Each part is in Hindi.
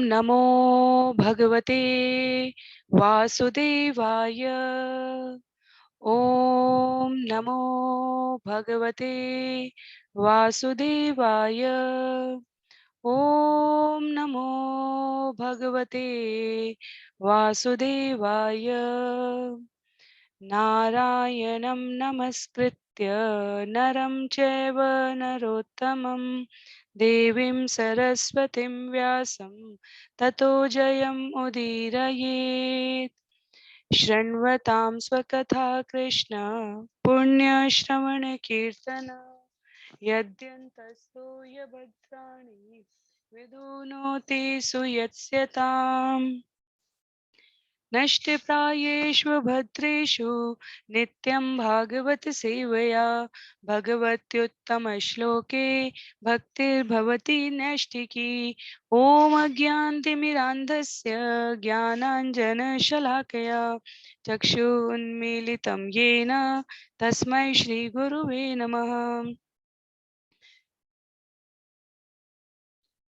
नमो भगवते वासुदेवाय। ओम नमो भगवते वासुदेवाय। ओम नमो भगवते वासुदेवाय। नारायणं नमस्कृत्य नरं चैव नरोत्तमं देवीं सरस्वतीं व्यासं ततो जयम् उदीरयेत्। शृण्वतां स्वकथा कृष्ण पुण्यश्रवणकीर्तन यद्यन्तस्तूय भद्राणि विदुनोति सुयत्स्यताम्। नष्टप्रायेषु भद्रेषु नित्यं भागवत सेवया भगवत्युत्तमश्लोके भक्तिर्भवति नैष्ठिकी। ॐ अज्ञानतिमिरान्धस्य ज्ञानाञ्जनशलाकया चक्षुरुन्मीलितं येन तस्मै श्रीगुरुवे नमः।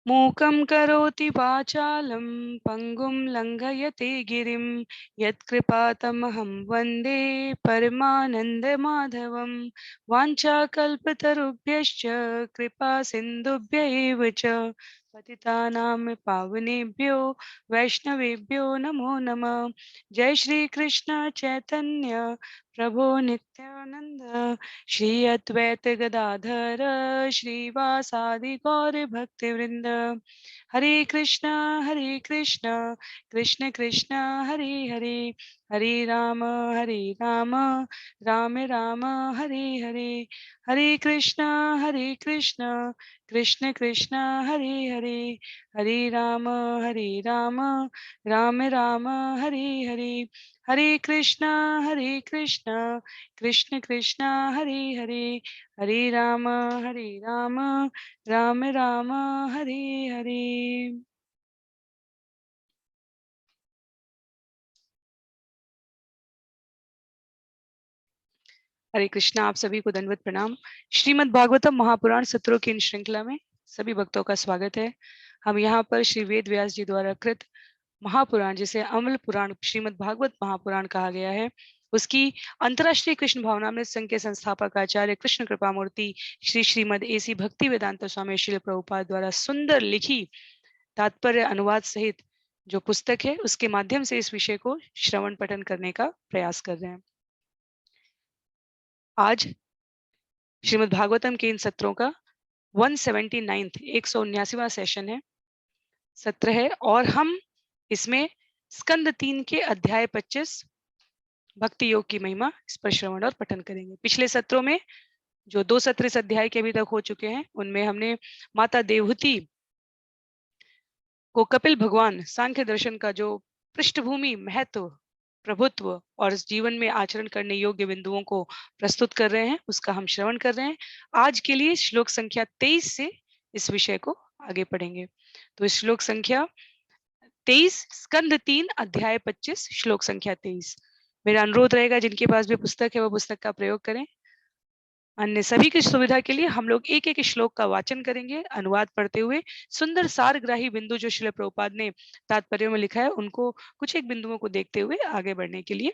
मूकं करोति वाचालं पङ्गुं लङ्घयते गिरिं यत्कृपातमहं वन्दे परमानन्दमाधवं। वाञ्छाकल्पतरुभ्यश्च कृपा सिन्धुभ्य एव च पतितानां पावनेभ्यो वैष्णवेभ्यो नमो नमः। जय श्री कृष्ण चैतन्य प्रभो नित्यानंद श्री अद्वैत गदाधर श्रीवासादि गौर भक्तिवृंद। हरे कृष्णा कृष्ण कृष्ण हरे हरे, हरे राम राम राम हरे हरे। हरे कृष्णा कृष्ण कृष्ण हरे हरे, हरे राम राम राम हरे हरे। हरे कृष्णा कृष्ण कृष्ण हरे हरे, हरे राम राम राम हरे हरे। हरे कृष्णा। आप सभी को दंडवत प्रणाम। श्रीमद् भागवतम महापुराण सत्रों की इन श्रृंखला में सभी भक्तों का स्वागत है। हम यहाँ पर श्री वेद व्यास जी द्वारा कृत महापुराण, जिसे अमल पुराण श्रीमद् भागवत महापुराण कहा गया है, उसकी अंतर्राष्ट्रीय कृष्ण भावनामृत संघ के संस्थापक आचार्य कृष्ण कृपा मूर्ति श्री श्रीमद् एसी भक्ति वेदांत स्वामी श्रील प्रभुपाद द्वारा सुंदर लिखी तात्पर्य अनुवाद सहित जो पुस्तक है, उसके माध्यम से इस विषय को श्रवण पठन करने का प्रयास कर रहे हैं। आज श्रीमद् भागवतम के इन सत्रों का 179th 179वां सेशन है, सत्र है, और हम इसमें स्कंद 3 के अध्याय 25 भक्ति योग की महिमा इस पर श्रवण और पठन करेंगे। पिछले सत्रों में जो 2 सत्र इस अध्याय के अभी तक हो चुके हैं, उनमें हमने माता देवहूति को कपिल भगवान सांख्य दर्शन का जो पृष्ठभूमि, महत्व, प्रभुत्व और जीवन में आचरण करने योग्य बिंदुओं को प्रस्तुत कर रहे हैं, उसका हम श्रवण कर रहे हैं। आज के लिए श्लोक संख्या 23 से इस विषय को आगे पढ़ेंगे। तो इस श्लोक संख्या 23 स्कंद 3 अध्याय 25 श्लोक संख्या 23। मेरा अनुरोध रहेगा जिनके पास भी पुस्तक है वह पुस्तक का प्रयोग करें। अन्य सभी की सुविधा के लिए हम लोग एक एक श्लोक का वाचन करेंगे, अनुवाद पढ़ते हुए सुंदर सारग्राही बिंदु जो श्रील प्रभुपाद ने तात्पर्य में लिखा है, उनको कुछ एक बिंदुओं को देखते हुए आगे बढ़ने के लिए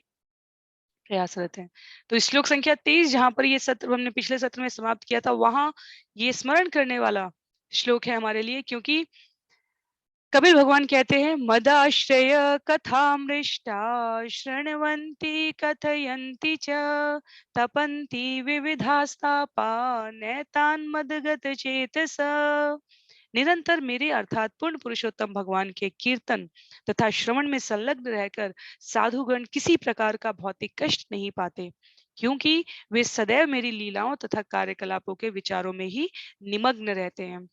प्रयासरत हैं। तो श्लोक संख्या 23, जहां पर ये सत्र हमने पिछले सत्र में समाप्त किया था, वहां ये स्मरण करने वाला श्लोक है हमारे लिए, क्योंकि कबीर भगवान कहते हैं, मदाश्रय कथामृष्टा शृण्वन्ति कथयन्ति च तपन्ति विविधास्तापा नैतान् मदगत चेतस। निरंतर मेरे अर्थात पूर्ण पुरुषोत्तम भगवान के कीर्तन तथा श्रवण में संलग्न रहकर साधुगण किसी प्रकार का भौतिक कष्ट नहीं पाते, क्योंकि वे सदैव मेरी लीलाओं तथा कार्यकलापों के विचारों में ही निमग्न रहते हैं।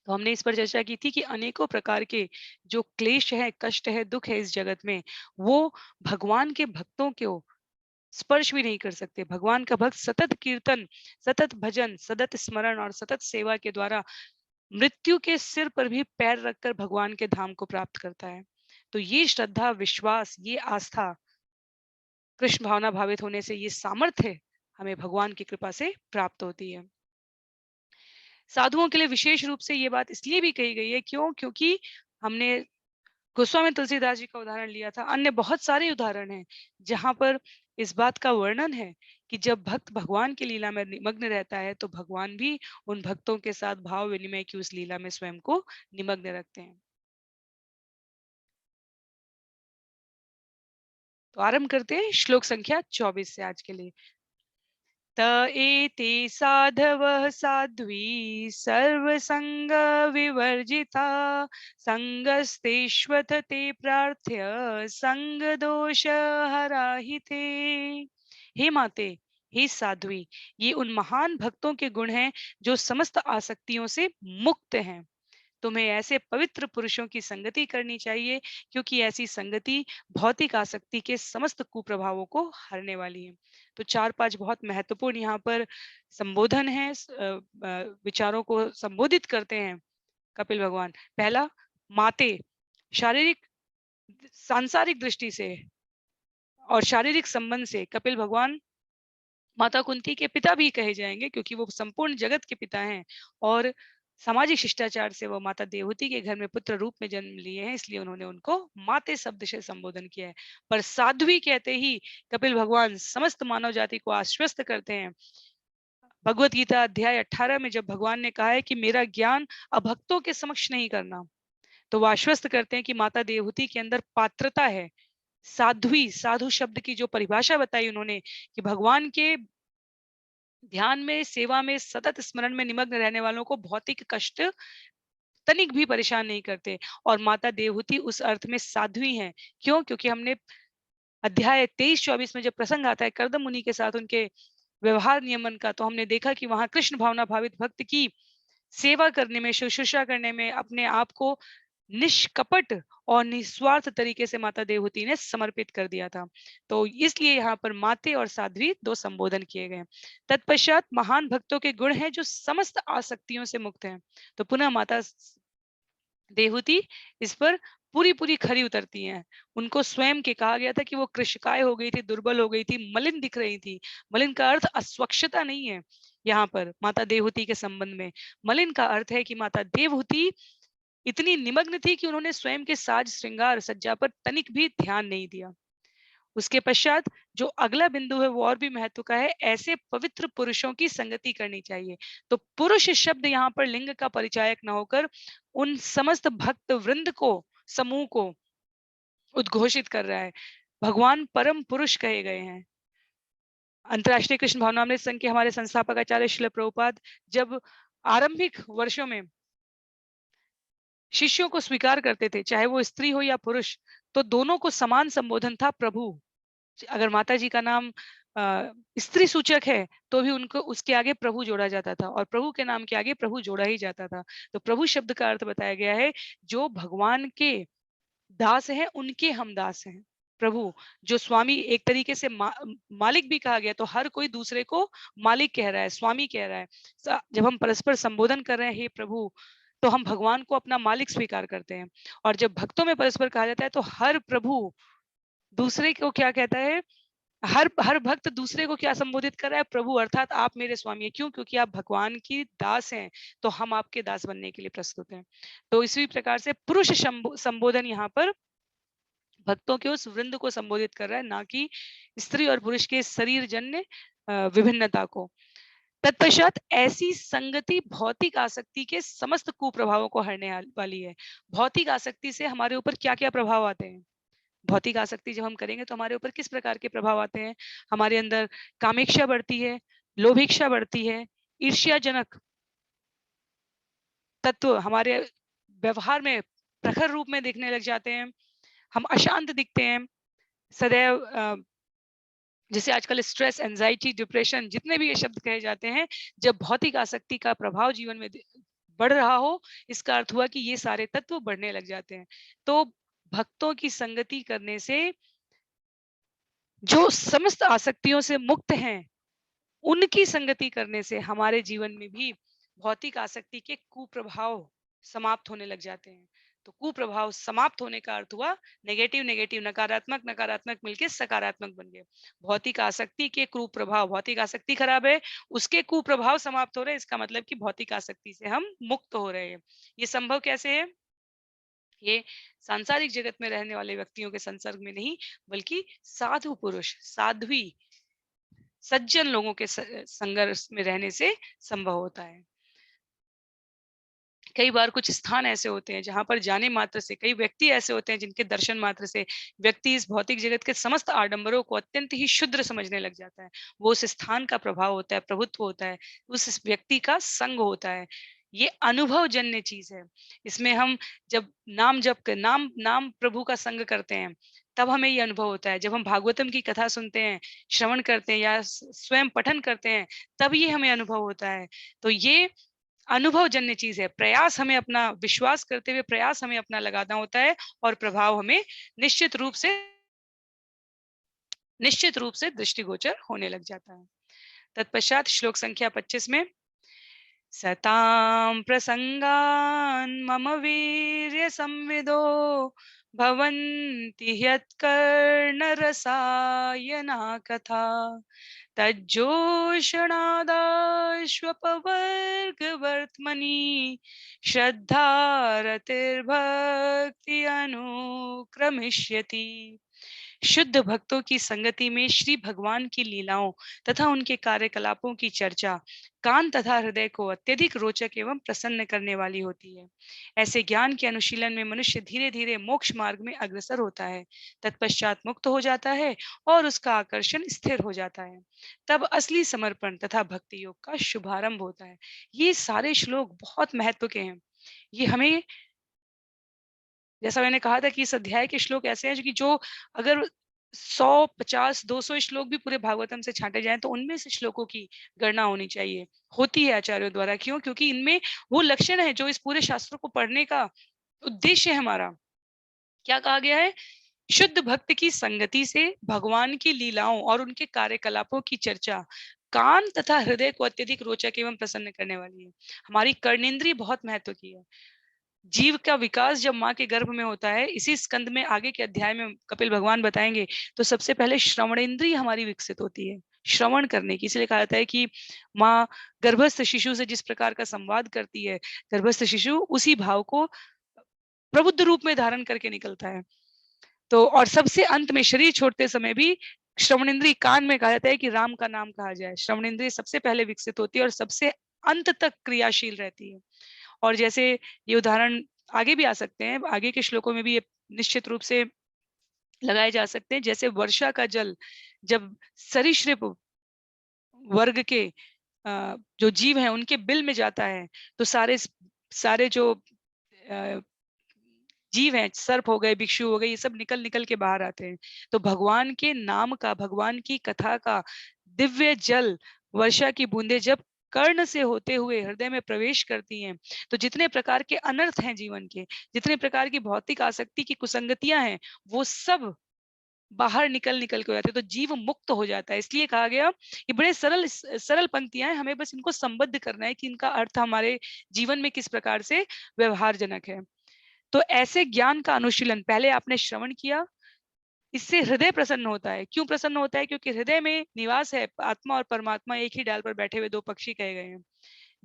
तो हमने इस पर चर्चा की थी कि अनेकों प्रकार के जो क्लेश है, कष्ट है, दुख है इस जगत में, वो भगवान के भक्तों को स्पर्श भी नहीं कर सकते। भगवान का भक्त सतत कीर्तन, सतत भजन, सतत स्मरण और सतत सेवा के द्वारा मृत्यु के सिर पर भी पैर रखकर भगवान के धाम को प्राप्त करता है। तो ये श्रद्धा, विश्वास, ये आस्था, कृष्ण भावना भावित होने से ये सामर्थ्य हमें भगवान की कृपा से प्राप्त होती है। साधुओं के लिए विशेष रूप से ये बात इसलिए भी कही गई है, क्योंकि हमने गोस्वामी तुलसीदास जी का उदाहरण लिया था, अन्य बहुत सारे उदाहरण हैं जहाँ पर इस बात का वर्णन है कि जब भक्त भगवान की लीला में निमग्न रहता है तो भगवान भी उन भक्तों के साथ भाव विनिमय की उस लीला में स्वयं को निमग्न रखते हैं। तो आरंभ करते हैं श्लोक संख्या 24 से आज के लिए। त एते साधवः साध्वी सर्वसंग विवर्जिता संगस्तेष्वथ ते प्रार्थ्य संग दोष हराहिते। हे माते, हे साध्वी, ये उन महान भक्तों के गुण हैं जो समस्त आसक्तियों से मुक्त हैं। तुम्हें ऐसे पवित्र पुरुषों की संगति करनी चाहिए क्योंकि ऐसी संगति भौतिक आसक्ति के समस्त कुप्रभावों को हरने वाली है। तो 4-5 बहुत महत्वपूर्ण यहाँ पर संबोधन है, विचारों को संबोधित करते हैं कपिल भगवान। पहला, माते, शारीरिक सांसारिक दृष्टि से और शारीरिक संबंध से कपिल भगवान माता कुंती के पिता भी कहे जाएंगे क्योंकि वो संपूर्ण जगत के पिता हैं और सामाजिक शिष्टाचार से वो माता देवहूति के घर में पुत्र रूप में जन्म लिए हैं, इसलिए उन्होंने उनको माते शब्द से संबोधन किया है। पर साध्वी कहते ही कपिल भगवान समस्त मानव जाति को आश्वस्त करते हैं। भगवत गीता अध्याय 18 में जब भगवान ने कहा है कि मेरा ज्ञान अभक्तों के समक्ष नहीं करना, तो वो आश्वस्त करते हैं कि माता देवहूति के अंदर पात्रता है। साध्वी, साधु शब्द की जो परिभाषा बताई उन्होंने कि भगवान के ध्यान में, सेवा में, सतत स्मरण में निमग्न रहने वालों को भौतिक कष्ट तनिक भी परेशान नहीं करते। और माता देवहूति उस अर्थ में साध्वी हैं। क्यों? क्योंकि हमने अध्याय 23-24 में जब प्रसंग आता है कर्दम मुनि के साथ उनके व्यवहार नियमन का, तो हमने देखा कि वहां कृष्ण भावना भावित भक्त की सेवा करने में, शुश्रूषा करने में अपने आप को निष्कपट और निस्वार्थ तरीके से माता देवहूति ने समर्पित कर दिया था। तो इसलिए यहाँ पर माते और साध्वी दो संबोधन किए गए। तत्पश्चात महान भक्तों के गुण हैं जो समस्त आसक्तियों से मुक्त हैं। तो पुनः माता देवहूति इस पर पूरी पूरी खरी उतरती हैं। उनको स्वयं के कहा गया था कि वो कृशकाय हो गई थी, दुर्बल हो गई थी, मलिन दिख रही थी। मलिन का अर्थ अस्वच्छता नहीं है यहाँ पर माता देवहूति के संबंध में। मलिन का अर्थ है कि माता देवहूति इतनी निमग्न थी कि उन्होंने स्वयं के साज श्रृंगार सज्जा पर तनिक भी ध्यान नहीं दिया। उसके पश्चात जो अगला बिंदु है वो और भी महत्व का है, ऐसे पवित्र पुरुषों की संगति करनी चाहिए। तो पुरुष शब्द यहाँ पर लिंग का परिचायक न होकर उन समस्त भक्त वृंद को, समूह को उद्घोषित कर रहा है। भगवान परम पुरुष कहे गए हैं। अंतर्राष्ट्रीय कृष्ण भावनामृत संघ के हमारे संस्थापक आचार्य श्रील प्रभुपाद जब आरंभिक वर्षों में शिष्यों को स्वीकार करते थे, चाहे वो स्त्री हो या पुरुष, तो दोनों को समान संबोधन था प्रभु। अगर माता जी का नाम स्त्री सूचक है तो भी उनको उसके आगे प्रभु जोड़ा जाता था और प्रभु के नाम के आगे प्रभु जोड़ा ही जाता था। तो प्रभु शब्द का अर्थ बताया गया है जो भगवान के दास हैं उनके हम दास हैं। प्रभु जो स्वामी, एक तरीके से मालिक भी कहा गया, तो हर कोई दूसरे को मालिक कह रहा है, स्वामी कह रहा है। जब हम परस्पर संबोधन कर रहे हैं हे प्रभु, तो हम भगवान को अपना मालिक स्वीकार करते हैं। और जब भक्तों में परस्पर कहा जाता है तो हर प्रभु दूसरे को क्या कहता है, हर भक्त दूसरे को क्या संबोधित कर रहा है, प्रभु, अर्थात आप मेरे स्वामी हैं। क्यों? क्योंकि आप भगवान की दास हैं, तो हम आपके दास बनने के लिए प्रस्तुत हैं। तो इसी प्रकार से पुरुष संबोधन यहाँ पर भक्तों के उस वृंद को संबोधित कर रहा है, ना कि स्त्री और पुरुष के शरीर जन्य विभिन्नता को। तत्पश्चात ऐसी संगति भौतिक आसक्ति के समस्त कुप्रभावों को हरने वाली है। भौतिक आसक्ति से हमारे ऊपर क्या क्या प्रभाव आते हैं? भौतिक आसक्ति जब हम करेंगे तो हमारे ऊपर किस प्रकार के प्रभाव आते हैं? हमारे अंदर कामेक्षा बढ़ती है, लोभेक्षा बढ़ती है, ईर्ष्याजनक तत्व हमारे व्यवहार में प्रखर रूप में दिखने लग जाते हैं। हम अशांत दिखते हैं, सदैव जिसे आजकल स्ट्रेस, एंजाइटी, डिप्रेशन, जितने भी ये शब्द कहे जाते हैं, जब भौतिक आसक्ति का प्रभाव जीवन में बढ़ रहा हो, इसका अर्थ हुआ कि ये सारे तत्व बढ़ने लग जाते हैं। तो भक्तों की संगति करने से जो समस्त आसक्तियों से मुक्त हैं, उनकी संगति करने से हमारे जीवन में भी भौतिक आसक्ति के कुप्रभाव समाप्त होने लग जाते हैं। तो कुप्रभाव समाप्त होने का अर्थ हुआ नेगेटिव नेगेटिव, नकारात्मक नकारात्मक मिलके सकारात्मक बन गए। भौतिक आसक्ति के कुप्रभाव, भौतिक आसक्ति खराब है, उसके कुप्रभाव समाप्त हो रहे हैं, इसका मतलब कि भौतिक आसक्ति से हम मुक्त हो रहे हैं। ये संभव कैसे है? ये सांसारिक जगत में रहने वाले व्यक्तियों के संसर्ग में नहीं, बल्कि साधु पुरुष, साध्वी, सज्जन लोगों के संघर्ष में रहने से संभव होता है। कई बार कुछ स्थान ऐसे होते हैं जहां पर जाने मात्र से, कई व्यक्ति ऐसे होते हैं जिनके दर्शन मात्र से व्यक्ति इस भौतिक जगत के समस्त आडंबरों को अत्यंत ही शुद्र समझने लग जाता है। वो उस स्थान का प्रभाव होता है, प्रभुत्व होता है, उस व्यक्ति का संग होता है। ये अनुभव जन्य चीज है। इसमें हम जब नाम जप कर नाम नाम प्रभु का संग करते हैं, तब हमें ये अनुभव होता है। जब हम भागवतम की कथा सुनते हैं, श्रवण करते हैं या स्वयं पठन करते हैं, तब ये हमें अनुभव होता है। तो ये अनुभव जन्य चीज है। प्रयास हमें अपना, विश्वास करते हुए प्रयास हमें अपना लगाना होता है, और प्रभाव हमें निश्चित रूप से दृष्टिगोचर होने लग जाता है। तत्पश्चात श्लोक संख्या 25 में, सतां प्रसंगान् मम वीर्य संविदो भवन्ति ह्यत्कर्णरसायना कथा तज्जोषणादाश्वपवर्गवर्त्मनि श्रद्धारतिर्भक्ति अनुक्रमिष्यति। शुद्ध भक्तों की संगति में श्री भगवान की लीलाओं तथा उनके कार्यकलापों की चर्चा कान तथा हृदय को अत्यधिक रोचक एवं प्रसन्न करने वाली होती है। ऐसे ज्ञान के अनुशीलन में मनुष्य धीरे धीरे मोक्ष मार्ग में अग्रसर होता है, तत्पश्चात मुक्त हो जाता है और उसका आकर्षण स्थिर हो जाता है। तब असली समर्पण तथा भक्ति योग का शुभारंभ होता है। ये सारे श्लोक बहुत महत्व के हैं। ये हमें, जैसा मैंने कहा था कि इस अध्याय के श्लोक ऐसे हैं कि जो अगर 100, 50, 200 श्लोक भी पूरे भागवतम से छांटे जाएं तो उनमें से श्लोकों की गणना होनी चाहिए, होती है आचार्यों द्वारा। क्यों? क्योंकि इनमें वो लक्षण है जो इस पूरे शास्त्र को पढ़ने का उद्देश्य है हमारा। क्या कहा गया है? शुद्ध भक्त की संगति से भगवान की लीलाओं और उनके कार्यकलापों की चर्चा कान तथा हृदय को अत्यधिक रोचक एवं प्रसन्न करने वाली है। हमारी कर्णेंद्रिय बहुत महत्व की है। जीव का विकास जब माँ के गर्भ में होता है, इसी स्कंद में आगे के अध्याय में कपिल भगवान बताएंगे, तो सबसे पहले श्रवणेंद्रिय हमारी विकसित होती है, श्रवण करने की। इसलिए कहा जाता है कि माँ गर्भस्थ शिशु से जिस प्रकार का संवाद करती है, गर्भस्थ शिशु उसी भाव को प्रबुद्ध रूप में धारण करके निकलता है। तो और सबसे अंत में शरीर छोड़ते समय भी श्रवणेंद्रिय, कान में कहा जाता है कि राम का नाम कहा जाए, श्रवणेंद्रिय सबसे पहले विकसित होती है और सबसे अंत तक क्रियाशील रहती है। और जैसे ये उदाहरण आगे भी आ सकते हैं, आगे के श्लोकों में भी ये निश्चित रूप से लगाए जा सकते हैं। जैसे वर्षा का जल जब सरीसृप वर्ग के जो जीव हैं उनके बिल में जाता है, तो सारे सारे जो जीव हैं, सर्प हो गए, भिक्षु हो गए, ये सब निकल निकल के बाहर आते हैं। तो भगवान के नाम का, भगवान की कथा का दिव्य जल, वर्षा की बूंदें जब कर्ण से होते हुए हृदय में प्रवेश करती हैं, तो जितने प्रकार के अनर्थ हैं जीवन के, जितने प्रकार की भौतिक आसक्ति की कुसंगतियां हैं, वो सब बाहर निकल निकल के हो जाते हैं, तो जीव मुक्त हो जाता है। इसलिए कहा गया, ये बड़े सरल सरल पंक्तियां हैं, हमें बस इनको संबद्ध करना है कि इनका अर्थ हमारे जीवन में किस प्रकार से व्यवहारजनक है। तो ऐसे ज्ञान का अनुशीलन पहले आपने श्रवण किया, इससे हृदय प्रसन्न होता है। क्यों प्रसन्न होता है? क्योंकि हृदय में निवास है, आत्मा और परमात्मा एक ही डाल पर बैठे हुए दो पक्षी कहे गए हैं।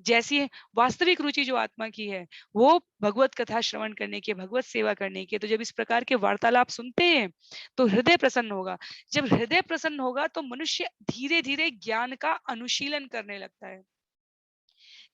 जैसी वास्तविक रुचि जो आत्मा की है, वो भगवत कथा श्रवण करने की, भगवत सेवा करने की। तो जब इस प्रकार के वार्तालाप सुनते हैं तो हृदय प्रसन्न होगा। जब हृदय प्रसन्न होगा तो मनुष्य धीरे धीरे ज्ञान का अनुशीलन करने लगता है।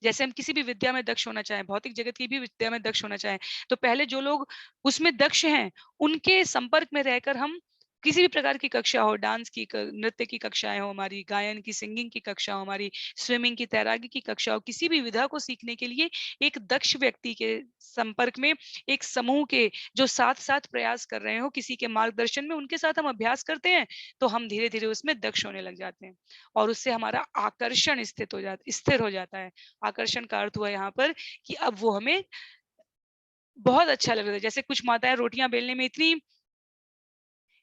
जैसे हम किसी भी विद्या में दक्ष होना चाहें, भौतिक जगत की भी विद्या में दक्ष होना चाहें, तो पहले जो लोग उसमें दक्ष हैं, उनके संपर्क में रहकर हम किसी भी प्रकार की कक्षा हो, डांस की, नृत्य की कक्षाएं हो, हमारी गायन की, सिंगिंग की कक्षा हो, हमारी स्विमिंग की, तैराकी की कक्षा हो, किसी भी विधा को सीखने के लिए एक दक्ष व्यक्ति के संपर्क में, एक समूह के जो साथ साथ प्रयास कर रहे हो, किसी के मार्गदर्शन में उनके साथ हम अभ्यास करते हैं, तो हम धीरे धीरे उसमें दक्ष होने लग जाते हैं और उससे हमारा आकर्षण स्थिर हो जाता है। आकर्षण का अर्थ हुआ यहाँ पर कि अब वो हमें बहुत अच्छा लग रहा है। जैसे कुछ माताएं रोटियां बेलने में इतनी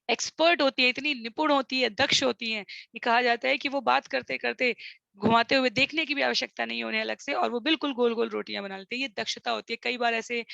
एक्सपर्ट होती है, इतनी निपुण होती है, दक्ष होती हैं, ये कहा जाता है कि वो बात करते करते घुमाते हुए देखने की भी आवश्यकता नहीं होने अलग से, और वो बिल्कुल गोल गोल रोटियां बना लेते हैं। ये दक्षता होती है। कई बार ऐसे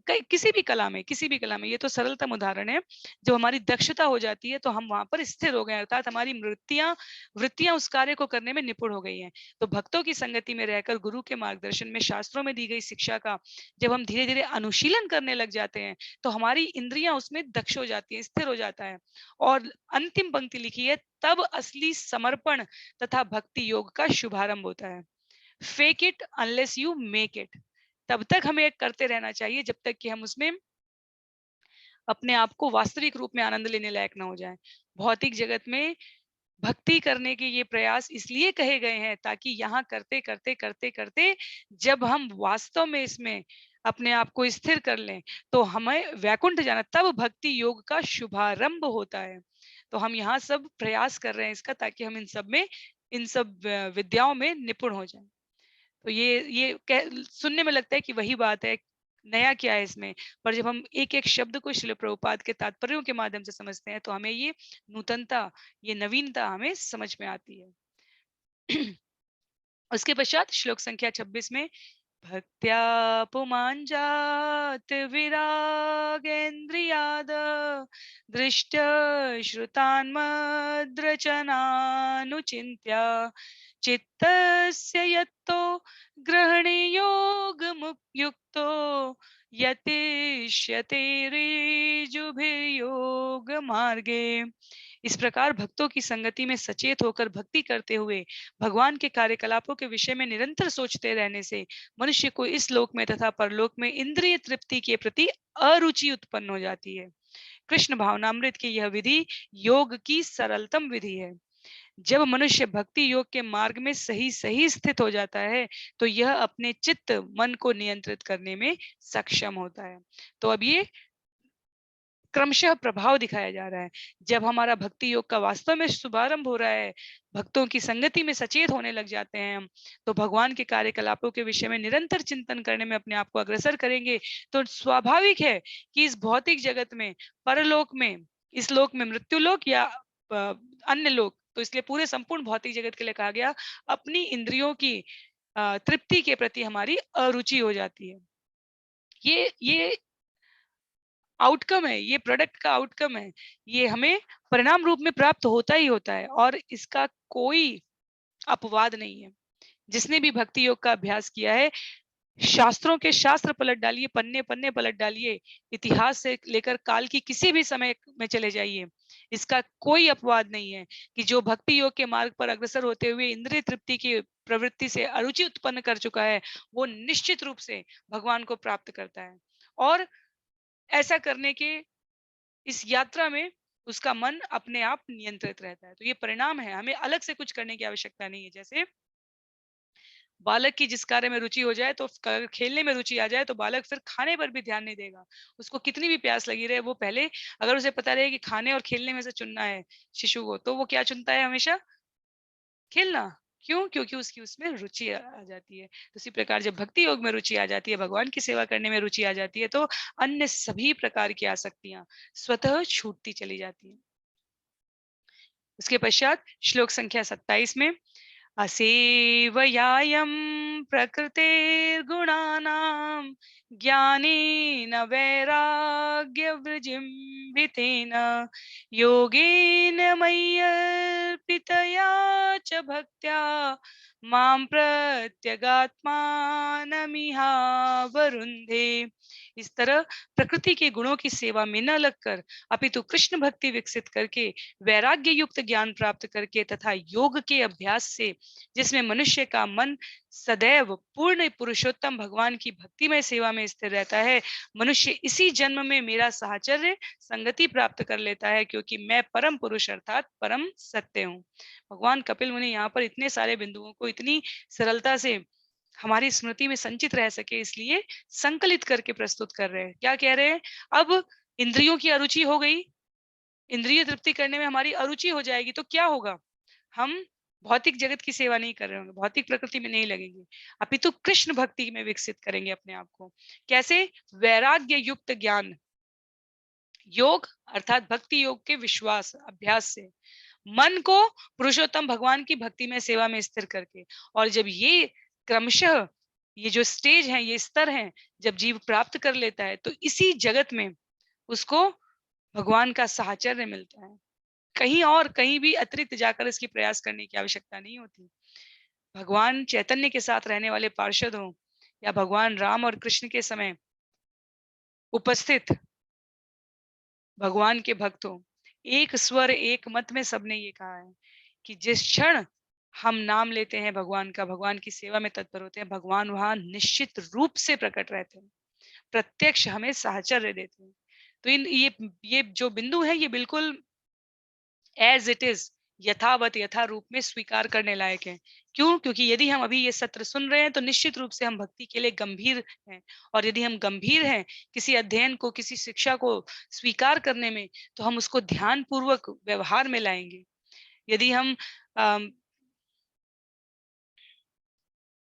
किसी भी कला में, किसी भी कला में, ये तो सरलतम उदाहरण है। जब हमारी दक्षता हो जाती है तो हम वहां पर स्थिर हो गए, अर्थात हमारी वृत्तियां उस कार्य को करने में निपुण हो गई हैं। तो भक्तों की संगति में रहकर गुरु के मार्गदर्शन में शास्त्रों में दी गई शिक्षा का जब हम धीरे धीरे अनुशीलन करने लग जाते हैं तो हमारी इंद्रियां उसमें दक्ष हो जाती है, स्थिर हो जाता है। और अंतिम पंक्ति लिखी है, तब असली समर्पण तथा भक्ति योग का शुभारंभ होता है। Fake it unless you make it. तब तक हमें करते रहना चाहिए जब तक कि हम उसमें अपने आप को वास्तविक रूप में आनंद लेने लायक ना हो जाए। भौतिक जगत में भक्ति करने के ये प्रयास इसलिए कहे गए हैं ताकि यहाँ करते करते करते करते जब हम वास्तव में इसमें अपने आप को स्थिर कर लें तो हमें वैकुंठ जाना, तब भक्ति योग का शुभारंभ होता है। तो हम यहाँ सब प्रयास कर रहे हैं इसका, ताकि हम इन सब विद्याओं में निपुण हो जाएं। तो ये सुनने में लगता है कि वही बात है, नया क्या है इसमें, पर जब हम एक एक शब्द को श्रील प्रभुपाद के तात्पर्यों के माध्यम से समझते हैं तो हमें ये नूतनता, ये नवीनता हमें समझ में आती है। उसके पश्चात श्लोक संख्या 26 में, भक्त्या पुमान् जात विरागेन्द्रियाद दृष्ट श्रुतान्मद्रचनानुचिन्त्य चित्तस्य यत्तो ग्रहणे योगमुक्तो यतिष्यते ऋजुभिर्योग मार्गे। इस प्रकार भक्तों की संगति में सचेत होकर भक्ति करते हुए भगवान के कार्यकलापों के विषय में निरंतर सोचते रहने से मनुष्य को इस लोक में तथा परलोक में इंद्रिय तृप्ति के प्रति अरुचि उत्पन्न हो जाती है। कृष्ण भावनामृत की यह विधि योग की सरलतम विधि है। जब मनुष्य भक्ति योग के मार्ग में सही सही स्थित हो जाता है तो यह अपने चित्त मन को नियंत्रित करने में सक्षम होता है। तो अब ये क्रमशः प्रभाव दिखाया जा रहा है। जब हमारा भक्ति योग का वास्तव में शुभारंभ हो रहा है, भक्तों की संगति में सचेत होने लग जाते हैं हम, तो भगवान के कार्यकलापों के विषय में निरंतर चिंतन करने में अपने आप को अग्रसर करेंगे। तो स्वाभाविक है कि इस भौतिक जगत में, परलोक में, इस लोक में, मृत्यु लोक या अन्य लोक, तो इसलिए पूरे संपूर्ण भौतिक जगत के लिए कहा गया, अपनी इंद्रियों की तृप्ति के प्रति हमारी अरुचि हो जाती है। ये आउटकम है, ये प्रोडक्ट का आउटकम है, ये हमें परिणाम रूप में प्राप्त होता ही होता है और इसका कोई अपवाद नहीं है। जिसने भी भक्ति योग का अभ्यास किया है, शास्त्रों के शास्त्र पलट डालिए, पन्ने पन्ने पलट डालिए, इतिहास से लेकर काल की किसी भी समय में चले जाइए, इसका कोई अपवाद नहीं है कि जो भक्ति योग के मार्ग पर अग्रसर होते हुए इंद्रिय तृप्ति की प्रवृत्ति से अरुचि उत्पन्न कर चुका है, वो निश्चित रूप से भगवान को प्राप्त करता है। और ऐसा करने के इस यात्रा में उसका मन अपने आप नियंत्रित रहता है। तो ये परिणाम है, हमें अलग से कुछ करने की आवश्यकता नहीं है। जैसे बालक की जिस कार्य में रुचि हो जाए, तो खेलने में रुचि आ जाए तो बालक फिर खाने पर भी ध्यान नहीं देगा। उसको कितनी भी प्यास लगी रहे, वो पहले, अगर उसे पता रहे कि खाने और खेलने में से चुनना है शिशु को, तो वो क्या चुनता है हमेशा? खेलना। क्यों? क्योंकि उसकी उसमें रुचि आ जाती है। तो इसी प्रकार जब भक्ति योग में रुचि आ जाती है, भगवान की सेवा करने में रुचि आ जाती है, तो अन्य सभी प्रकार की आसक्तियां स्वतः छूटती चली जाती हैं। उसके पश्चात श्लोक संख्या 27 में, असेवयायं प्रकृतेर्गुणानां ज्ञानेन वैराग्यवृजिम्भितेन योगेन मय्यर्पितया च भक्त्या मां प्रत्यगात्मानमिहावरुन्धे। इस तरह प्रकृति के गुणों की सेवा में न लगकर अपितु कृष्ण भक्ति विकसित करके, वैराग्य युक्त ज्ञान प्राप्त करके तथा योग के अभ्यास से, जिसमें मनुष्य का मन सदैव पूर्ण पुरुषोत्तम भगवान की भक्तिमय सेवा में स्थिर रहता है, मनुष्य इसी जन्म में मेरा साहचर्य संगति प्राप्त कर लेता है, क्योंकि मैं परम पुरुष अर्थात परम सत्य हूँ। भगवान कपिल मुनि यहाँ पर इतने सारे बिंदुओं को इतनी सरलता से हमारी स्मृति में संचित रह सके, इसलिए संकलित करके प्रस्तुत कर रहे हैं। क्या कह रहे हैं? अब इंद्रियों की अरुचि हो गई, इंद्रिय तृप्ति करने में हमारी अरुचि हो जाएगी, तो क्या होगा? हम भौतिक जगत की सेवा नहीं कर रहे होंगे, भौतिक प्रकृति में नहीं लगेंगे, अपितु कृष्ण भक्ति में विकसित करेंगे अपने आप को। कैसे? वैराग्य युक्त ज्ञान, योग अर्थात भक्ति योग के विश्वास अभ्यास से, मन को पुरुषोत्तम भगवान की भक्ति में सेवा में स्थिर करके, और जब ये क्रमशः ये जो स्टेज है, ये स्तर है, जब जीव प्राप्त कर लेता है तो इसी जगत में उसको भगवान का साहचर्य मिलता है। कहीं और कहीं भी अतिरिक्त जाकर इसकी प्रयास करने की आवश्यकता नहीं होती। भगवान चैतन्य के साथ रहने वाले पार्षद हों या भगवान राम और कृष्ण के समय उपस्थित भगवान के भक्त हों, एक स्वर एक मत में सबने ये कहा है कि जिस क्षण हम नाम लेते हैं भगवान का, भगवान की सेवा में तत्पर होते हैं, भगवान वहां निश्चित रूप से प्रकट रहते हैं, प्रत्यक्ष हमें साहचर्य देते हैं। तो इन ये जो बिंदु है, ये बिल्कुल एज इट इज, यथावत यथा रूप में स्वीकार करने लायक है। क्यों? क्योंकि यदि हम अभी ये सत्र सुन रहे हैं तो निश्चित रूप से हम भक्ति के लिए गंभीर हैं, और यदि हम गंभीर हैं किसी अध्ययन को, किसी शिक्षा को स्वीकार करने में, तो हम उसको ध्यान पूर्वक व्यवहार में लाएंगे। यदि हम अम,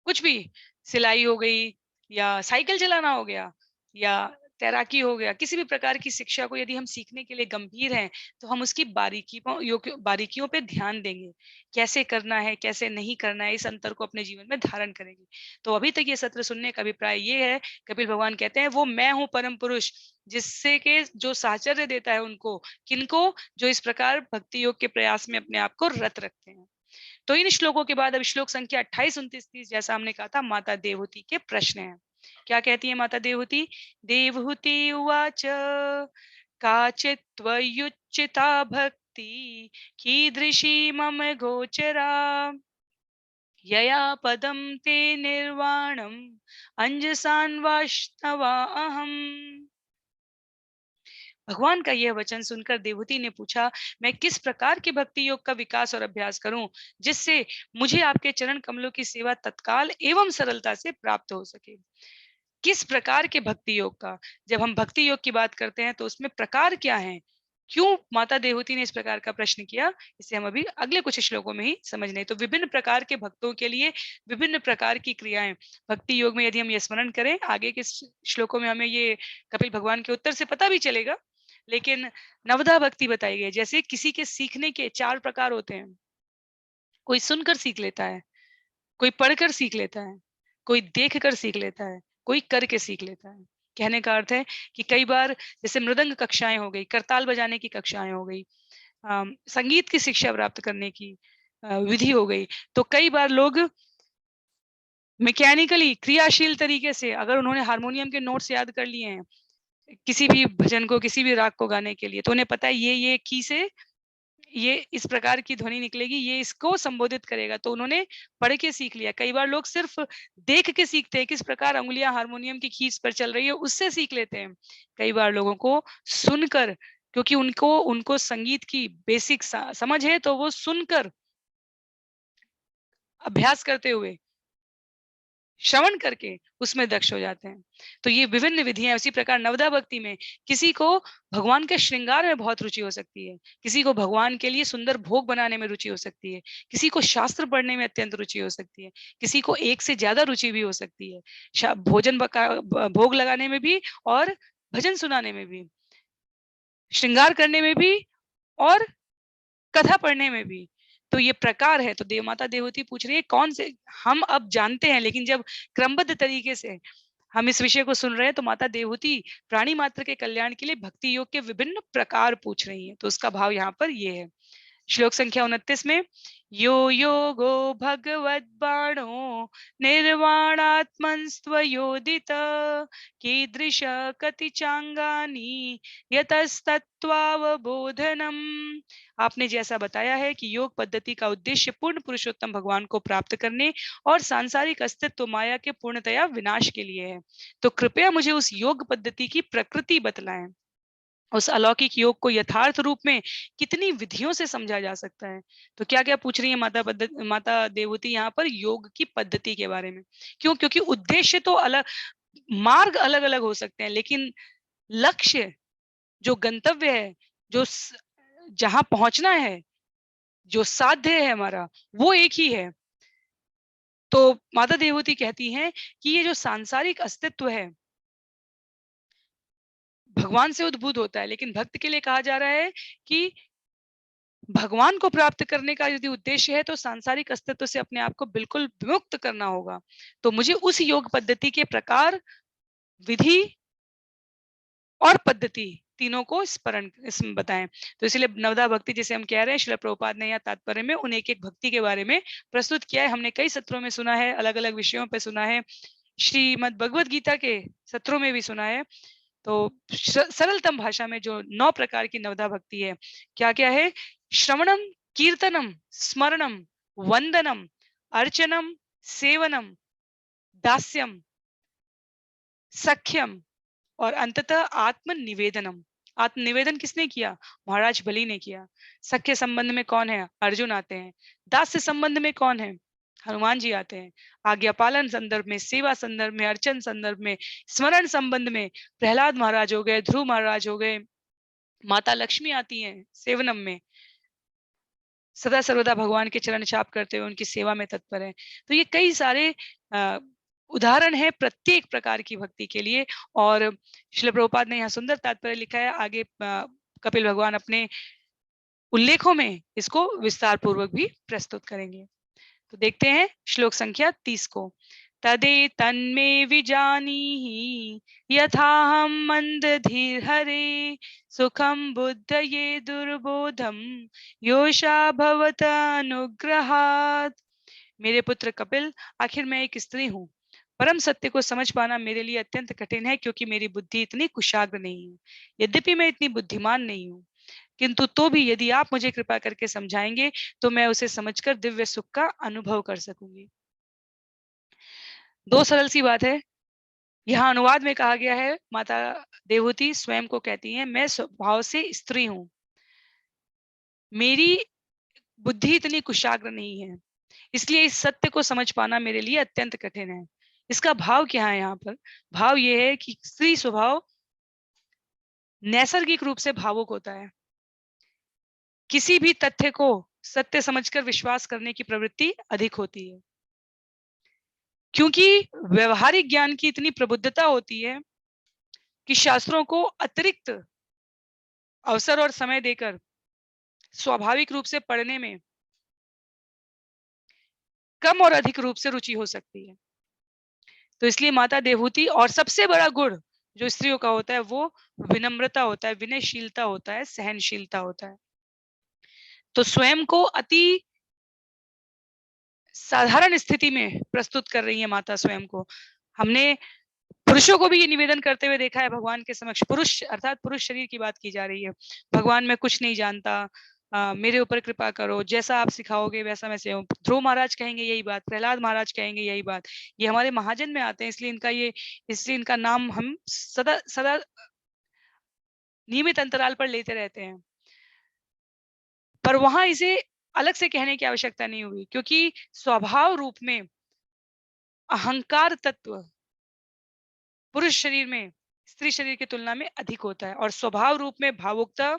कुछ भी, सिलाई हो गई या साइकिल चलाना हो गया या तैराकी हो गया, किसी भी प्रकार की शिक्षा को यदि हम सीखने के लिए गंभीर हैं, तो हम उसकी बारीकियों पे ध्यान देंगे। कैसे करना है, कैसे नहीं करना है, इस अंतर को अपने जीवन में धारण करेंगे। तो अभी तक ये सत्र सुनने का अभिप्राय ये है, कपिल भगवान कहते हैं वो मैं हूँ परम पुरुष, जिससे के जो साहचर्य देता है उनको, किनको, जो इस प्रकार भक्ति योग के प्रयास में अपने आप को रत रखते हैं। तो इन श्लोकों के बाद अब श्लोक संख्या 28, 29, 30, जैसा हमने कहा था, माता देवहूति के प्रश्न हैं। क्या कहती है माता देवहूति? देवहूति उवाच काचित् त्वयुच्चिता भक्ति कीदृशी मम गोचरा यया पदं ते निर्वाणम् अंजसान्वाष्णवा अहम्। भगवान का यह वचन सुनकर देवहूति ने पूछा, मैं किस प्रकार के भक्ति योग का विकास और अभ्यास करूं जिससे मुझे आपके चरण कमलों की सेवा तत्काल एवं सरलता से प्राप्त हो सके। किस प्रकार के भक्ति योग का? जब हम भक्ति योग की बात करते हैं तो उसमें प्रकार क्या है? क्यों माता देवहूति ने इस प्रकार का प्रश्न किया, इसे हम अभी अगले कुछ श्लोकों में ही समझने। तो विभिन्न प्रकार के भक्तों के लिए विभिन्न प्रकार की क्रियाएं भक्ति योग में, यदि हम ये स्मरण करें, आगे के श्लोकों में हमें ये कपिल भगवान के उत्तर से पता भी चलेगा। लेकिन नवधा भक्ति बताई गई, जैसे किसी के सीखने के 4 प्रकार होते हैं। कोई सुनकर सीख लेता है, कोई पढ़कर सीख लेता है, कोई देखकर सीख लेता है, कोई करके सीख लेता है। कहने का अर्थ है कि कई बार जैसे मृदंग कक्षाएं हो गई, करताल बजाने की कक्षाएं हो गई, संगीत की शिक्षा प्राप्त करने की विधि हो गई, तो कई बार लोग मैकेनिकली क्रियाशील तरीके से, अगर उन्होंने हारमोनियम के नोट्स याद कर लिए हैं किसी भी भजन को, किसी भी राग को गाने के लिए, तो उन्हें पता है ये की से ये इस प्रकार की ध्वनि निकलेगी, ये इसको संबोधित करेगा, तो उन्होंने पढ़ के सीख लिया। कई बार लोग सिर्फ देख के सीखते हैं, किस प्रकार अंगुलियां हारमोनियम की खींच पर चल रही है, उससे सीख लेते हैं। कई बार लोगों को सुनकर, क्योंकि उनको उनको संगीत की बेसिक समझ है, तो वो सुनकर, अभ्यास करते हुए, श्रवण करके उसमें दक्ष हो जाते हैं। तो ये विभिन्न विधियां। उसी प्रकार नवदा भक्ति में किसी को भगवान के श्रृंगार में बहुत रुचि हो सकती है, किसी को भगवान के लिए सुंदर भोग बनाने में रुचि हो सकती है, किसी को शास्त्र पढ़ने में अत्यंत रुचि हो सकती है, किसी को एक से ज्यादा रुचि भी हो सकती है, भोग लगाने में भी, और भजन सुनाने में भी, श्रृंगार करने में भी, और कथा पढ़ने में भी। तो ये प्रकार है। तो माता देवहूति पूछ रही है कौन से, हम अब जानते हैं, लेकिन जब क्रमबद्ध तरीके से हम इस विषय को सुन रहे हैं, तो माता देवहूति प्राणी मात्र के कल्याण के लिए भक्ति योग के विभिन्न प्रकार पूछ रही हैं। तो उसका भाव यहाँ पर ये है। श्लोक संख्या 29 में, यो योगो भगवद्बाणो निर्वाणात्मन्स्त्वयोदित कीदृश कति चांगानी यतस्तत्त्वावबोधनम। आपने जैसा बताया है कि योग पद्धति का उद्देश्य पूर्ण पुरुषोत्तम भगवान को प्राप्त करने और सांसारिक अस्तित्व माया के पूर्णतया विनाश के लिए है, तो कृपया मुझे उस योग पद्धति की प्रकृति बतलाएं। उस अलौकिक योग को यथार्थ रूप में कितनी विधियों से समझा जा सकता है। तो क्या क्या पूछ रही है माता देवहूति यहाँ पर? योग की पद्धति के बारे में। क्यों? क्योंकि उद्देश्य तो अलग, मार्ग अलग अलग हो सकते हैं, लेकिन लक्ष्य, जो गंतव्य है, जो जहां पहुंचना है, जो साध्य है हमारा, वो एक ही है। तो माता देवहूति कहती हैं कि ये जो सांसारिक अस्तित्व है भगवान से उद्भूत होता है, लेकिन भक्त के लिए कहा जा रहा है कि भगवान को प्राप्त करने का यदि उद्देश्य है तो सांसारिक अस्तित्व से अपने आप को बिल्कुल विमुक्त करना होगा। तो मुझे उस योग पद्धति के प्रकार, विधि और पद्धति तीनों को स्मरण इसमें बताएं। तो इसलिए नवदा भक्ति जिसे हम कह रहे हैं, श्रील प्रभुपाद ने यहाँ तात्पर्य में उन एक एक भक्ति के बारे में प्रस्तुत किया है। हमने कई सत्रों में सुना है, अलग अलग विषयों पे सुना है, श्रीमद् भगवद गीता के सत्रों में भी सुना है। तो सरलतम भाषा में जो 9 प्रकार की नवदा भक्ति है, क्या क्या है? श्रवणम, कीर्तनम, स्मरणम, वंदनम, अर्चनम, सेवनम, दास्यम, सख्यम और अंततः आत्मनिवेदनम। आत्मनिवेदन किसने किया? महाराज बलि ने किया। सख्य संबंध में कौन है? अर्जुन आते हैं। दास्य संबंध में कौन है? हनुमान जी आते हैं। आज्ञा पालन संदर्भ में, सेवा संदर्भ में, अर्चन संदर्भ में, स्मरण संबंध में प्रहलाद महाराज हो गए, ध्रुव महाराज हो गए, माता लक्ष्मी आती हैं सेवनम में, सदा सर्वदा भगवान के चरण छाप करते हुए उनकी सेवा में तत्पर है। तो ये कई सारे उदाहरण है प्रत्येक प्रकार की भक्ति के लिए। और श्रील प्रभुपाद ने यहाँ सुंदर तात्पर्य लिखा है। आगे कपिल भगवान अपने उल्लेखों में इसको विस्तार पूर्वक भी प्रस्तुत करेंगे। तो देखते हैं श्लोक संख्या 30 को। तदे तन्मे विजानीहि यथाहं मंदधीर हरे सुखम बुद्धये दुर्बोधम योषा भवत अनुग्रहात्। मेरे पुत्र कपिल, आखिर मैं एक स्त्री हूँ। परम सत्य को समझ पाना मेरे लिए अत्यंत कठिन है, क्योंकि मेरी बुद्धि इतनी कुशाग्र नहीं है। यद्यपि मैं इतनी बुद्धिमान नहीं हूँ, किंतु तो भी यदि आप मुझे कृपा करके समझाएंगे तो मैं उसे समझकर दिव्य सुख का अनुभव कर सकूंगी। दो सरल सी बात है। यहाँ अनुवाद में कहा गया है, माता देवहूति स्वयं को कहती हैं, मैं स्वभाव से स्त्री हूँ, मेरी बुद्धि इतनी कुशाग्र नहीं है, इसलिए इस सत्य को समझ पाना मेरे लिए अत्यंत कठिन है। इसका भाव क्या है? यहाँ पर भाव ये है कि स्त्री स्वभाव नैसर्गिक रूप से भावुक होता है। किसी भी तथ्य को सत्य समझकर विश्वास करने की प्रवृत्ति अधिक होती है, क्योंकि व्यवहारिक ज्ञान की इतनी प्रबुद्धता होती है कि शास्त्रों को अतिरिक्त अवसर और समय देकर स्वाभाविक रूप से पढ़ने में कम और अधिक रूप से रुचि हो सकती है। तो इसलिए माता देवहूति, और सबसे बड़ा गुण जो स्त्रियों का होता है वो विनम्रता होता है, विनयशीलता होता है, सहनशीलता होता है। तो स्वयं को अति साधारण स्थिति में प्रस्तुत कर रही है माता स्वयं को। हमने पुरुषों को भी ये निवेदन करते हुए देखा है भगवान के समक्ष। पुरुष अर्थात पुरुष शरीर की बात की जा रही है। भगवान मैं कुछ नहीं जानता, मेरे ऊपर कृपा करो, जैसा आप सिखाओगे वैसा मैं से हूँ। ध्रुव महाराज कहेंगे यही बात, प्रहलाद महाराज कहेंगे यही बात। ये हमारे महाजन में आते हैं, इसलिए इनका नाम हम सदा सदा नियमित अंतराल पर लेते रहते हैं। पर वहां इसे अलग से कहने की आवश्यकता नहीं हुई, क्योंकि स्वभाव रूप में अहंकार तत्व पुरुष शरीर में स्त्री शरीर की तुलना में अधिक होता है, और स्वभाव रूप में भावुकता,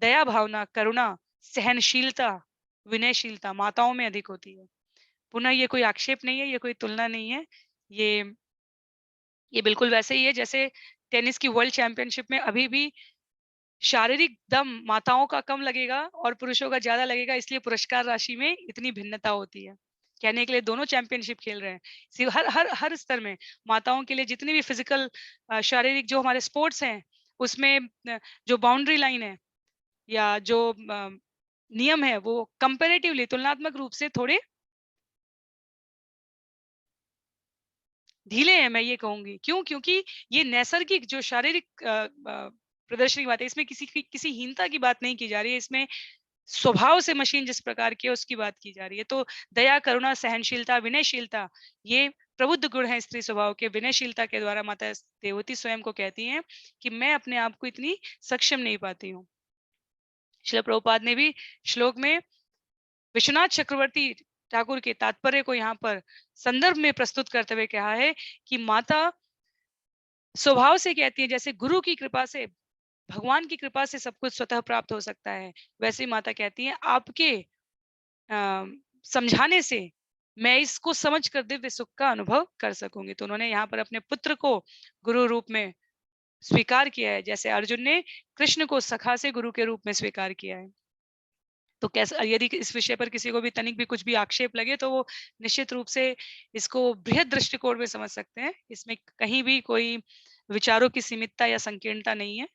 दया भावना, करुणा, सहनशीलता, विनयशीलता माताओं में अधिक होती है। पुनः ये कोई आक्षेप नहीं है, ये कोई तुलना नहीं है। ये बिल्कुल वैसे ही है जैसे टेनिस की वर्ल्ड चैंपियनशिप में अभी भी शारीरिक दम माताओं का कम लगेगा और पुरुषों का ज्यादा लगेगा, इसलिए पुरस्कार राशि में इतनी भिन्नता होती है। कहने के लिए दोनों चैंपियनशिप खेल रहे हैं। हर हर हर स्तर में माताओं के लिए जितनी भी फिजिकल शारीरिक जो हमारे स्पोर्ट्स हैं उसमें जो बाउंड्री लाइन है या जो नियम है वो कंपैरेटिवली तुलनात्मक रूप से थोड़े ढीले हैं, मैं ये कहूंगी। क्यों? क्योंकि ये नैसर्गिक जो शारीरिक प्रदर्शन की बात है, इसमें किसी हीनता की बात नहीं की जा रही है, इसमें स्वभाव से मशीन जिस प्रकार की है उसकी बात की जा रही है। तो दया, करुणा, सहनशीलता, विनयशीलता ये प्रबुद्ध गुण है स्त्री स्वभाव के। विनयशीलता के द्वारा माता देवती स्वयं को कहती हैं कि मैं अपने आप को इतनी सक्षम नहीं पाती हूँ। श्रील प्रभुपाद ने भी श्लोक में विश्वनाथ चक्रवर्ती ठाकुर के तात्पर्य को यहाँ पर संदर्भ में प्रस्तुत करते हुए कहा है कि माता स्वभाव से कहती है, जैसे गुरु की कृपा से, भगवान की कृपा से सब कुछ स्वतः प्राप्त हो सकता है, वैसे ही माता कहती है आपके समझाने से मैं इसको समझकर दिव्य सुख का अनुभव कर सकूंगी। तो उन्होंने यहाँ पर अपने पुत्र को गुरु रूप में स्वीकार किया है, जैसे अर्जुन ने कृष्ण को सखा से गुरु के रूप में स्वीकार किया है। तो कैसा, यदि इस विषय पर किसी को भी तनिक भी कुछ भी आक्षेप लगे तो वो निश्चित रूप से इसको बृहद दृष्टिकोण में समझ सकते हैं। इसमें कहीं भी कोई विचारों की सीमितता या संकीर्णता नहीं है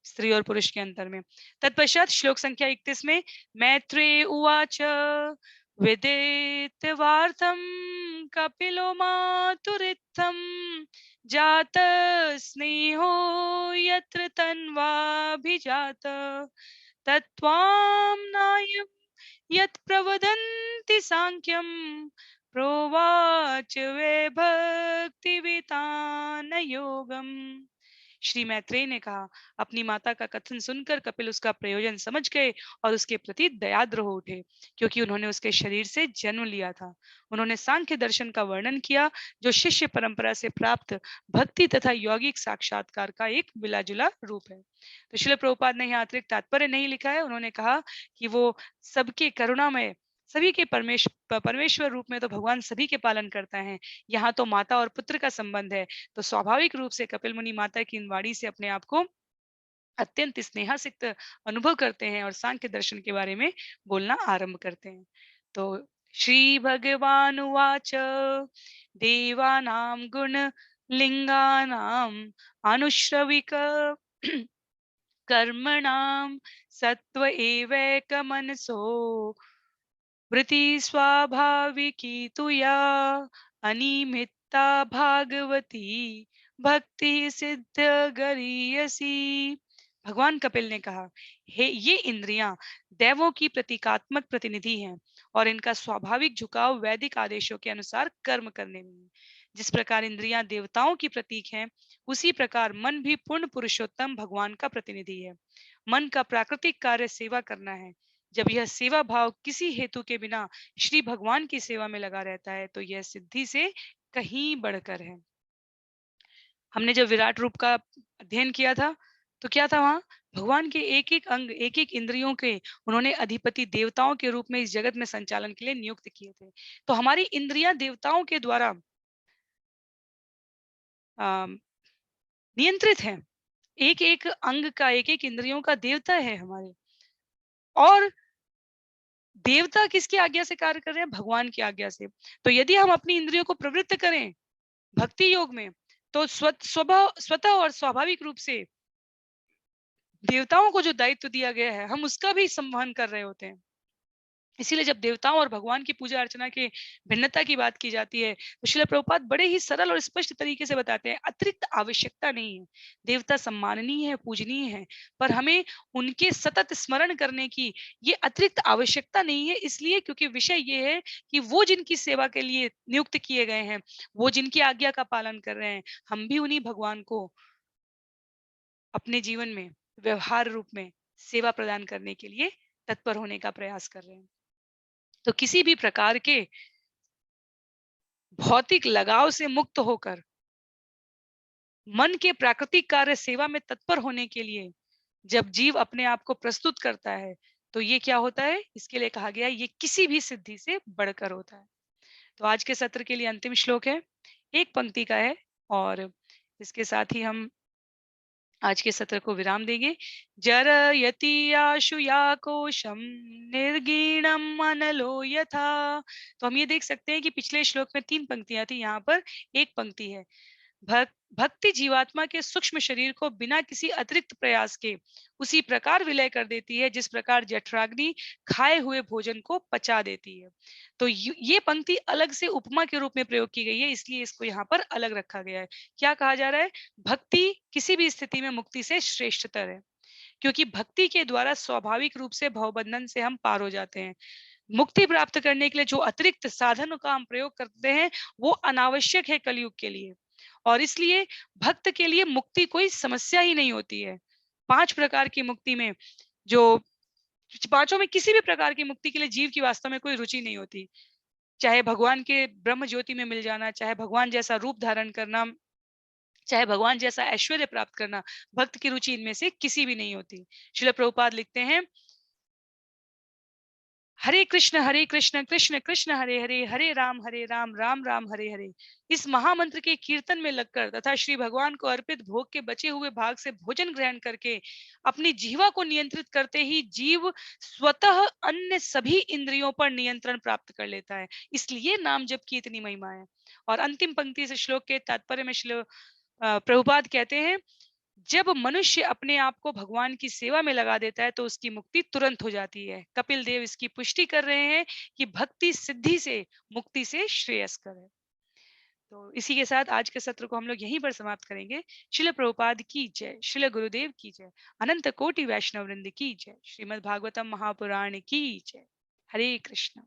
स्त्री और पुरुष के अंतर में। तत्पश्चात श्लोक संख्या 31 में मैत्रेय उवाच विदितवार्तं कपिलो मातुरित्थं जात स्नेहो यत्र तन्वाभिजात तत्त्वां नायं यत् प्रवदन्ति सांख्यं प्रोवाच वे भक्तिवितान योगम। श्री मैत्रेय ने कहा, अपनी माता का कथन सुनकर कपिल उसका प्रयोजन समझ गए और उसके प्रति दयाद्र हो उठे, क्योंकि उन्होंने उसके शरीर से जन्म लिया था। उन्होंने सांख्य दर्शन का वर्णन किया, जो शिष्य परंपरा से प्राप्त भक्ति तथा यौगिक साक्षात्कार का एक मिला-जुला रूप है। तो श्रील प्रभुपाद ने यहाँ अतिरिक्त तात्पर्य नहीं लिखा है। उन्होंने कहा कि वो सबके करुणामय, सभी के परमेश्वर रूप में तो भगवान सभी के पालन करता है। यहाँ तो माता और पुत्र का संबंध है, तो स्वाभाविक रूप से कपिल मुनि माता की इन वाणी से अपने आप को अत्यंत स्नेहासिक्त अनुभव करते हैं और सांख्य दर्शन के बारे में बोलना आरंभ करते हैं। तो श्री भगवान उवाच देवानां गुण लिंगानां अनुश्रविक कर्मणां सत्व एवैकमनसो वृत्ति स्वाभाविकी तु या अनिमित्ता भागवती भक्ति सिद्ध गरीयसी। भगवान कपिल ने कहा, हे ये इंद्रियां देवों की प्रतीकात्मक प्रतिनिधि हैं और इनका स्वाभाविक झुकाव वैदिक आदेशों के अनुसार कर्म करने में है। जिस प्रकार इंद्रियां देवताओं की प्रतीक हैं, उसी प्रकार मन भी पूर्ण पुरुषोत्तम भगवान का प्रतिनिधि है। मन का प्राकृतिक कार्य सेवा करना है। जब यह सेवा भाव किसी हेतु के बिना श्री भगवान की सेवा में लगा रहता है, तो यह सिद्धि से कहीं बढ़कर है। हमने जब विराट रूप का अध्ययन किया था, तो क्या था वहां, भगवान के एक एक अंग, एक एक इंद्रियों के उन्होंने अधिपति देवताओं के रूप में इस जगत में संचालन के लिए नियुक्त किए थे। तो हमारी इंद्रियां देवताओं के द्वारा नियंत्रित हैं। एक एक अंग का, एक एक इंद्रियों का देवता है हमारे। और देवता किसकी आज्ञा से कार्य कर रहे हैं, भगवान की आज्ञा से। तो यदि हम अपनी इंद्रियों को प्रवृत्त करें भक्ति योग में, तो स्वतः और स्वाभाविक रूप से देवताओं को जो दायित्व दिया गया है, हम उसका भी संवहन कर रहे होते हैं। इसीलिए जब देवताओं और भगवान की पूजा अर्चना के भिन्नता की बात की जाती है, तो श्रील प्रभुपाद बड़े ही सरल और स्पष्ट तरीके से बताते हैं, अतिरिक्त आवश्यकता नहीं है। देवता सम्माननीय है, पूजनीय है, पर हमें उनके सतत स्मरण करने की ये अतिरिक्त आवश्यकता नहीं है। इसलिए क्योंकि विषय ये है कि वो जिनकी सेवा के लिए नियुक्त किए गए हैं, वो जिनकी आज्ञा का पालन कर रहे हैं, हम भी उन्हीं भगवान को अपने जीवन में व्यवहार रूप में सेवा प्रदान करने के लिए तत्पर होने का प्रयास कर रहे हैं। तो किसी भी प्रकार के भौतिक लगाव से मुक्त होकर मन के प्राकृतिक कार्य सेवा में तत्पर होने के लिए जब जीव अपने आप को प्रस्तुत करता है, तो ये क्या होता है, इसके लिए कहा गया है, ये किसी भी सिद्धि से बढ़कर होता है। तो आज के सत्र के लिए अंतिम श्लोक है, एक पंक्ति का है, और इसके साथ ही हम आज के सत्र को विराम देंगे। जरयति आशु या कोशम निर्गीणम अनलो यथा। तो हम ये देख सकते हैं कि पिछले श्लोक में 3 पंक्तियां थी, यहाँ पर एक पंक्ति है। भक्ति जीवात्मा के सूक्ष्म शरीर को बिना किसी अतिरिक्त प्रयास के उसी प्रकार विलय कर देती है, जिस प्रकार जठराग्नि खाए हुए भोजन को पचा देती है। तो ये पंक्ति अलग से उपमा के रूप में प्रयोग की गई है, इसलिए इसको यहाँ पर अलग रखा गया है। क्या कहा जा रहा है, भक्ति किसी भी स्थिति में मुक्ति से श्रेष्ठतर है, क्योंकि भक्ति के द्वारा स्वाभाविक रूप से भवबंधन से हम पार हो जाते हैं। मुक्ति प्राप्त करने के लिए जो अतिरिक्त साधनों का हम प्रयोग करते हैं, वो अनावश्यक है कलयुग के लिए, और इसलिए भक्त के लिए मुक्ति कोई समस्या ही नहीं होती है। 5 प्रकार की मुक्ति में, जो पांचों में किसी भी प्रकार की मुक्ति के लिए जीव की वास्तव में कोई रुचि नहीं होती। चाहे भगवान के ब्रह्म ज्योति में मिल जाना, चाहे भगवान जैसा रूप धारण करना, चाहे भगवान जैसा ऐश्वर्य प्राप्त करना, भक्त की रुचि इनमें से किसी भी नहीं होती। श्रील प्रभुपाद लिखते हैं, हरे कृष्ण कृष्ण कृष्ण हरे हरे, हरे राम राम राम हरे हरे। इस महामंत्र के कीर्तन में लगकर तथा श्री भगवान को अर्पित भोग के बचे हुए भाग से भोजन ग्रहण करके अपनी जीवा को नियंत्रित करते ही जीव स्वतः अन्य सभी इंद्रियों पर नियंत्रण प्राप्त कर लेता है। इसलिए नाम जप की इतनी महिमा है। और अंतिम पंक्ति से श्लोक के तात्पर्य में श्री प्रभुपाद कहते हैं, जब मनुष्य अपने आप को भगवान की सेवा में लगा देता है तो उसकी मुक्ति तुरंत हो जाती है। कपिल देव इसकी पुष्टि कर रहे हैं कि भक्ति सिद्धि से मुक्ति से श्रेयस्कर है। तो इसी के साथ आज के सत्र को हम लोग यहीं पर समाप्त करेंगे। शिल प्रभुपाद की जय, शिल गुरुदेव की जय, अनंत कोटि वैष्णव वृंद की जय, श्रीमद् भागवतम महापुराण की जय। हरे कृष्ण।